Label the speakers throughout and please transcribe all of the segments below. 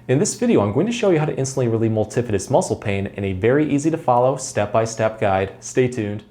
Speaker 1: In this video, I'm going to show you how to instantly relieve multifidus muscle pain in a very easy to follow step-by-step guide. Stay tuned.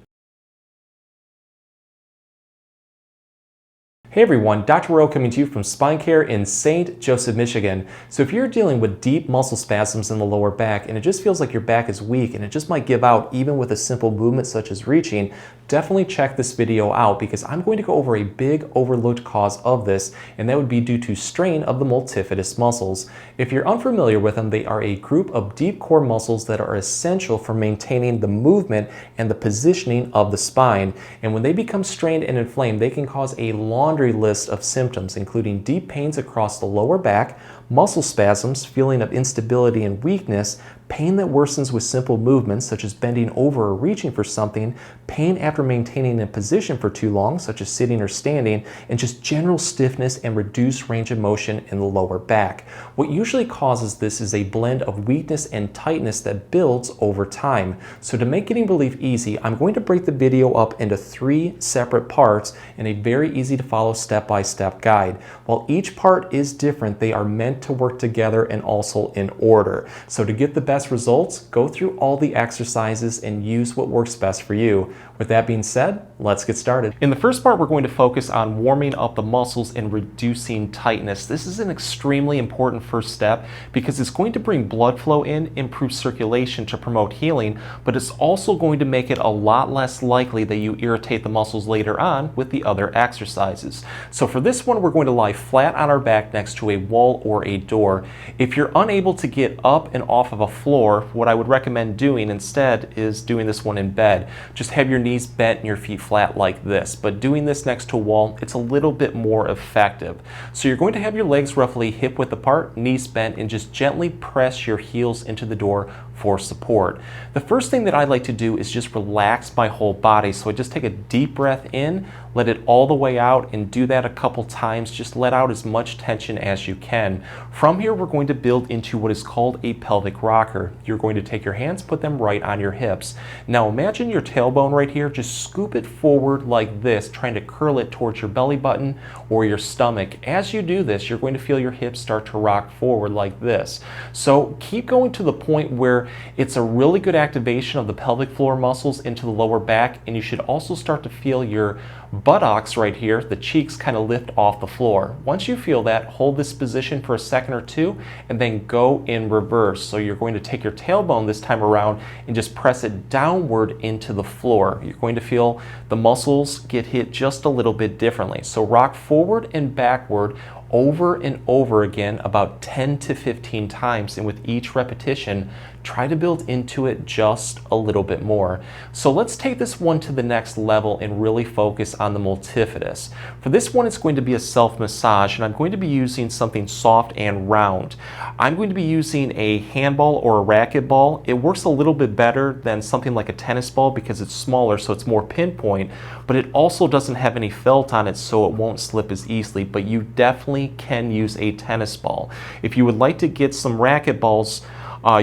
Speaker 1: Hey everyone, Dr. Rowe coming to you from SpineCare in St. Joseph, Michigan. So if you're dealing with deep muscle spasms in the lower back and it just feels like your back is weak and it just might give out even with a simple movement such as reaching, definitely check this video out because I'm going to go over a big overlooked cause of this, and that would be due to strain of the multifidus muscles. If you're unfamiliar with them, they are a group of deep core muscles that are essential for maintaining the movement and the positioning of the spine. And when they become strained and inflamed, they can cause a laundry list of symptoms, including deep pains across the lower back, muscle spasms, feeling of instability and weakness, pain that worsens with simple movements such as bending over or reaching for something, pain after maintaining a position for too long such as sitting or standing, and just general stiffness and reduced range of motion in the lower back. What usually causes this is a blend of weakness and tightness that builds over time. So to make getting relief easy, I'm going to break the video up into 3 separate parts in a very easy to follow step-by-step guide. While each part is different, they are meant to work together and also in order. So to get the best results, go through all the exercises and use what works best for you. With that being said, let's get started. In the first part, we're going to focus on warming up the muscles and reducing tightness. This is an extremely important first step because it's going to bring blood flow in, improve circulation to promote healing, but it's also going to make it a lot less likely that you irritate the muscles later on with the other exercises. So for this one, we're going to lie flat on our back next to a wall or a door. If you're unable to get up and off of a floor, what I would recommend doing instead is doing this one in bed. Just have your knees bent and your feet flat like this, but doing this next to a wall, it's a little bit more effective. So you're going to have your legs roughly hip width apart, knees bent, and just gently press your heels into the door for support. The first thing that I like to do is just relax my whole body. So I just take a deep breath in, let it all the way out, and do that a couple times. Just let out as much tension as you can. From here, we're going to build into what is called a pelvic rocker. You're going to take your hands, put them right on your hips. Now imagine your tailbone right here, just scoop it forward like this, trying to curl it towards your belly button or your stomach. As you do this, you're going to feel your hips start to rock forward like this. So keep going to the point where it's a really good activation of the pelvic floor muscles into the lower back, and you should also start to feel your buttocks right here, the cheeks kind of lift off the floor. Once you feel that, hold this position for a second or two and then go in reverse. So you're going to take your tailbone this time around and just press it downward into the floor. You're going to feel the muscles get hit just a little bit differently. So rock forward and backward over and over again about 10 to 15 times, and with each repetition try to build into it just a little bit more. So let's take this one to the next level and really focus on the multifidus. For this one, it's going to be a self-massage, and I'm going to be using something soft and round. I'm going to be using a handball or a racquetball. It works a little bit better than something like a tennis ball because it's smaller, so it's more pinpoint, but it also doesn't have any felt on it, so it won't slip as easily, but you definitely can use a tennis ball. If you would like to get some racket balls,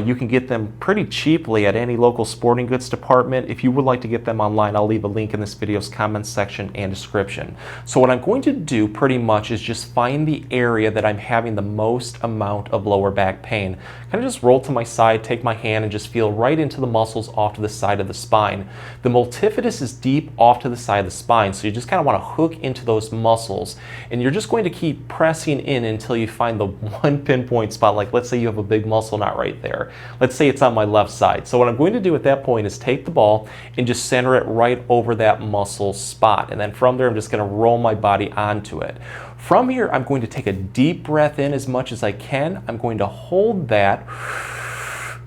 Speaker 1: you can get them pretty cheaply at any local sporting goods department. If you would like to get them online, I'll leave a link in this video's comments section and description. So what I'm going to do pretty much is just find the area that I'm having the most amount of lower back pain. Kind of just roll to my side, take my hand, and just feel right into the muscles off to the side of the spine. The multifidus is deep off to the side of the spine, so you just kind of want to hook into those muscles, and you're just going to keep pressing in until you find the one pinpoint spot. Like let's say you have a big muscle knot right there. Let's say it's on my left side. So what I'm going to do at that point is take the ball and just center it right over that muscle spot. And then from there, I'm just going to roll my body onto it. From here, I'm going to take a deep breath in as much as I can. I'm going to hold that,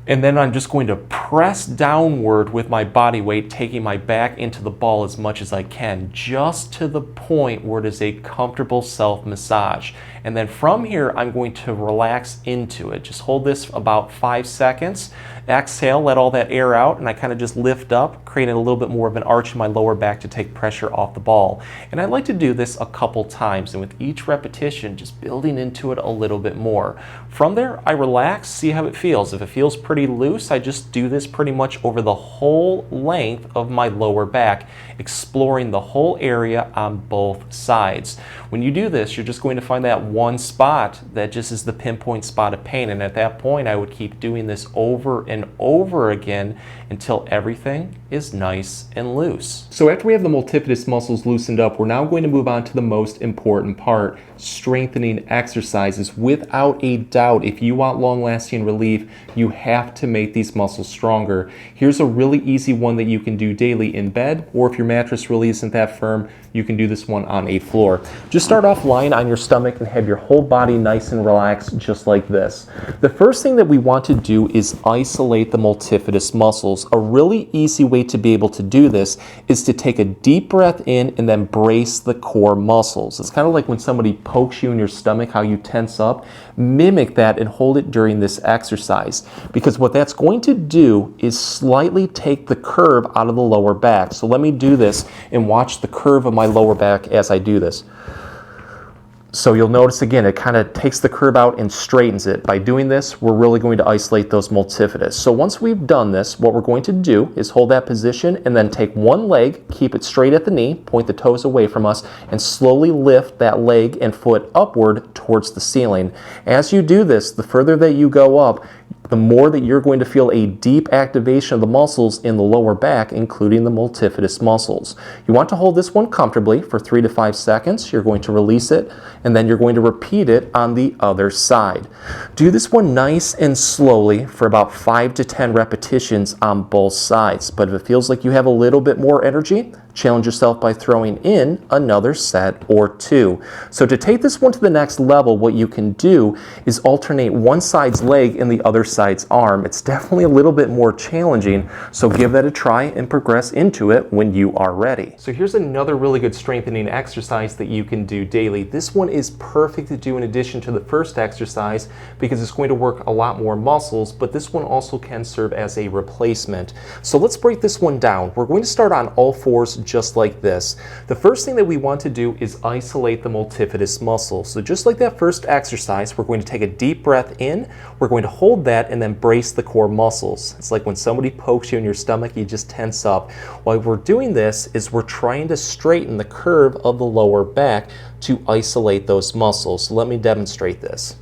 Speaker 1: and then I'm just going to press downward with my body weight, taking my back into the ball as much as I can, just to the point where it is a comfortable self-massage. And then from here, I'm going to relax into it. Just hold this about 5 seconds. Exhale, let all that air out, and I kind of just lift up, creating a little bit more of an arch in my lower back to take pressure off the ball. And I like to do this a couple times, and with each repetition, just building into it a little bit more. From there, I relax, see how it feels. If it feels pretty pretty loose, I just do this pretty much over the whole length of my lower back, exploring the whole area on both sides. When you do this, you're just going to find that one spot that just is the pinpoint spot of pain, and at that point I would keep doing this over and over again until everything is nice and loose. So after we have the multifidus muscles loosened up, we're now going to move on to the most important part, strengthening exercises. Without a doubt, if you want long-lasting relief, you have to make these muscles stronger. Here's a really easy one that you can do daily in bed, or if your mattress really isn't that firm, you can do this one on a floor. Just start off lying on your stomach and have your whole body nice and relaxed, just like this. The first thing that we want to do is isolate the multifidus muscles. A really easy way to be able to do this is to take a deep breath in and then brace the core muscles. It's kind of like when somebody pokes you in your stomach, how you tense up. Mimic that and hold it during this exercise, because what that's going to do is slightly take the curve out of the lower back. So let me do this and watch the curve of my lower back as I do this. So you'll notice again, it kind of takes the curve out and straightens it. By doing this, we're really going to isolate those multifidus. So once we've done this, what we're going to do is hold that position and then take one leg, keep it straight at the knee, point the toes away from us, and slowly lift that leg and foot upward towards the ceiling. As you do this, the further that you go up, the more that you're going to feel a deep activation of the muscles in the lower back, including the multifidus muscles. You want to hold this one comfortably for 3 to 5 seconds. You're going to release it, and then you're going to repeat it on the other side. Do this one nice and slowly for about 5 to 10 repetitions on both sides. But if it feels like you have a little bit more energy, challenge yourself by throwing in another set or 2. So to take this one to the next level, what you can do is alternate one side's leg and the other side's arm. It's definitely a little bit more challenging, so give that a try and progress into it when you are ready. So here's another really good strengthening exercise that you can do daily. This one is perfect to do in addition to the first exercise because it's going to work a lot more muscles, but this one also can serve as a replacement. So let's break this one down. We're going to start on all fours just like this. The first thing that we want to do is isolate the multifidus muscle. So just like that first exercise, we're going to take a deep breath in, we're going to hold that and then brace the core muscles. It's like when somebody pokes you in your stomach, you just tense up. While we're doing this is we're trying to straighten the curve of the lower back to isolate those muscles. So let me demonstrate this.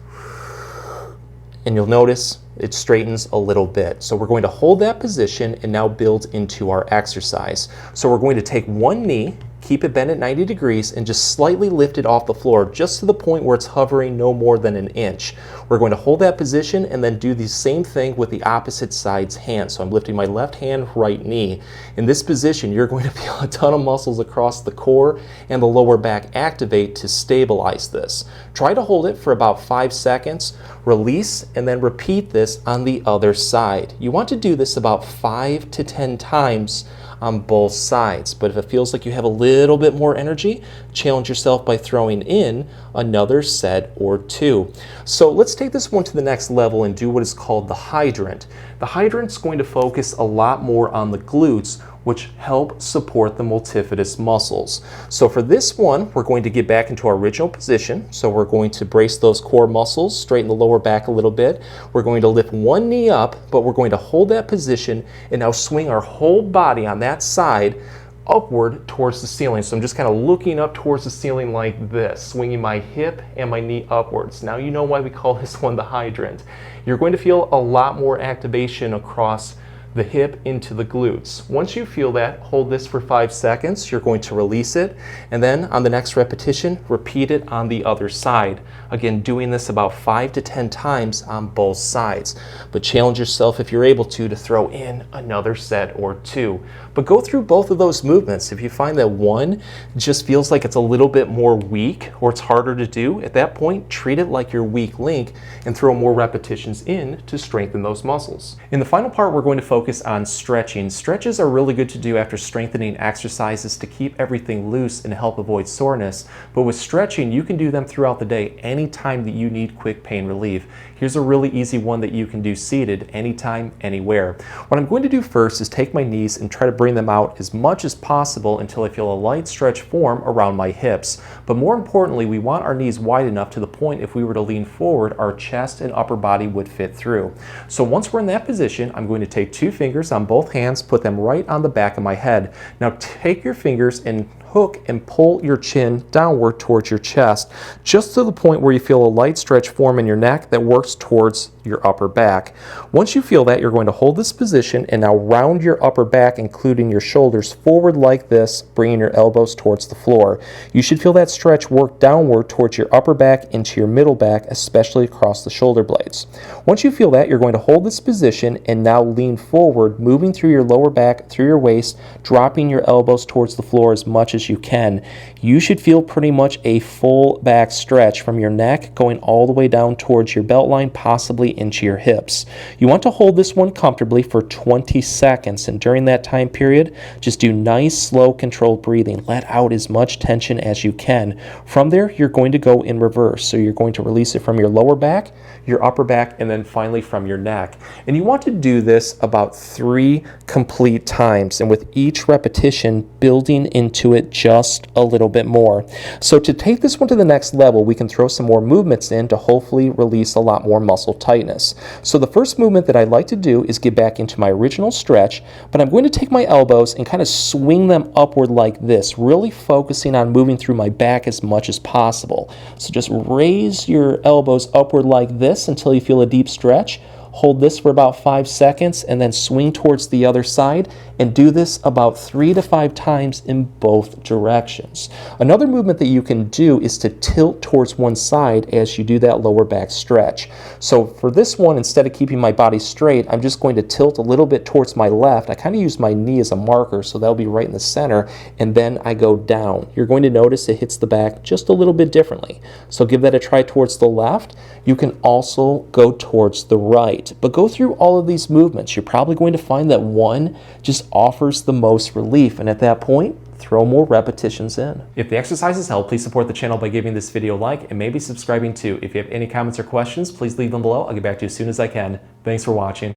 Speaker 1: And you'll notice it straightens a little bit. So we're going to hold that position and now build into our exercise. So we're going to take one knee, keep it bent at 90 degrees, and just slightly lift it off the floor, just to the point where it's hovering no more than an inch. We're going to hold that position and then do the same thing with the opposite side's hand. So I'm lifting my left hand, right knee. In this position, you're going to feel a ton of muscles across the core and the lower back activate to stabilize this. Try to hold it for about 5 seconds, release, and then repeat this on the other side. You want to do this about 5 to 10 times on both sides, but if it feels like you have a little bit more energy, challenge yourself by throwing in another set or 2. So let's take this one to the next level and do what is called the hydrant. The hydrant's going to focus a lot more on the glutes, which help support the multifidus muscles. So for this one, we're going to get back into our original position. So we're going to brace those core muscles, straighten the lower back a little bit. We're going to lift one knee up, but we're going to hold that position and now swing our whole body on that side upward towards the ceiling. So I'm just kind of looking up towards the ceiling like this, swinging my hip and my knee upwards. Now you know why we call this one the hydrant. You're going to feel a lot more activation across the hip into the glutes. Once you feel that, hold this for 5 seconds. You're going to release it, and then on the next repetition, repeat it on the other side. Again, doing this about 5 to 10 times on both sides. But challenge yourself if you're able to throw in another set or 2. But go through both of those movements. If you find that one just feels like it's a little bit more weak or it's harder to do, at that point, treat it like your weak link and throw more repetitions in to strengthen those muscles. In the final part, we're going to focus on stretching. Stretches are really good to do after strengthening exercises to keep everything loose and help avoid soreness. But with stretching, you can do them throughout the day anytime that you need quick pain relief. Here's a really easy one that you can do seated anytime, anywhere. What I'm going to do first is take my knees and try to bring them out as much as possible until I feel a light stretch form around my hips. But more importantly, we want our knees wide enough to the point if we were to lean forward, our chest and upper body would fit through. So once we're in that position, I'm going to take 2 fingers on both hands, put them right on the back of my head. Now take your fingers and hook and pull your chin downward towards your chest, just to the point where you feel a light stretch form in your neck that works towards your upper back. Once you feel that, you're going to hold this position and now round your upper back, including your shoulders, forward like this, bringing your elbows towards the floor. You should feel that stretch work downward towards your upper back into your middle back, especially across the shoulder blades. Once you feel that, you're going to hold this position and now lean forward, moving through your lower back, through your waist, dropping your elbows towards the floor as much as you can. You should feel pretty much a full back stretch from your neck going all the way down towards your belt line, possibly into your hips. You want to hold this one comfortably for 20 seconds, and during that time period, just do nice, slow, controlled breathing. Let out as much tension as you can. From there, you're going to go in reverse. So you're going to release it from your lower back, your upper back, and then finally from your neck. And you want to do this about 3 complete times, and with each repetition, building into it just a little bit more. So to take this one to the next level, we can throw some more movements in to hopefully release a lot more muscle tightness. So the first movement that I like to do is get back into my original stretch, but I'm going to take my elbows and kind of swing them upward like this, really focusing on moving through my back as much as possible. So just raise your elbows upward like this until you feel a deep stretch. Hold this for about 5 seconds and then swing towards the other side, and do this about 3 to 5 times in both directions. Another movement that you can do is to tilt towards one side as you do that lower back stretch. So for this one, instead of keeping my body straight, I'm just going to tilt a little bit towards my left. I kind of use my knee as a marker, so that'll be right in the center, and then I go down. You're going to notice it hits the back just a little bit differently. So give that a try towards the left. You can also go towards the right. But go through all of these movements. You're probably going to find that one just offers the most relief, and at that point, throw more repetitions in. If the exercises help, please support the channel by giving this video a like and maybe subscribing too. If you have any comments or questions, please leave them below. I'll get back to you as soon as I can. Thanks for watching.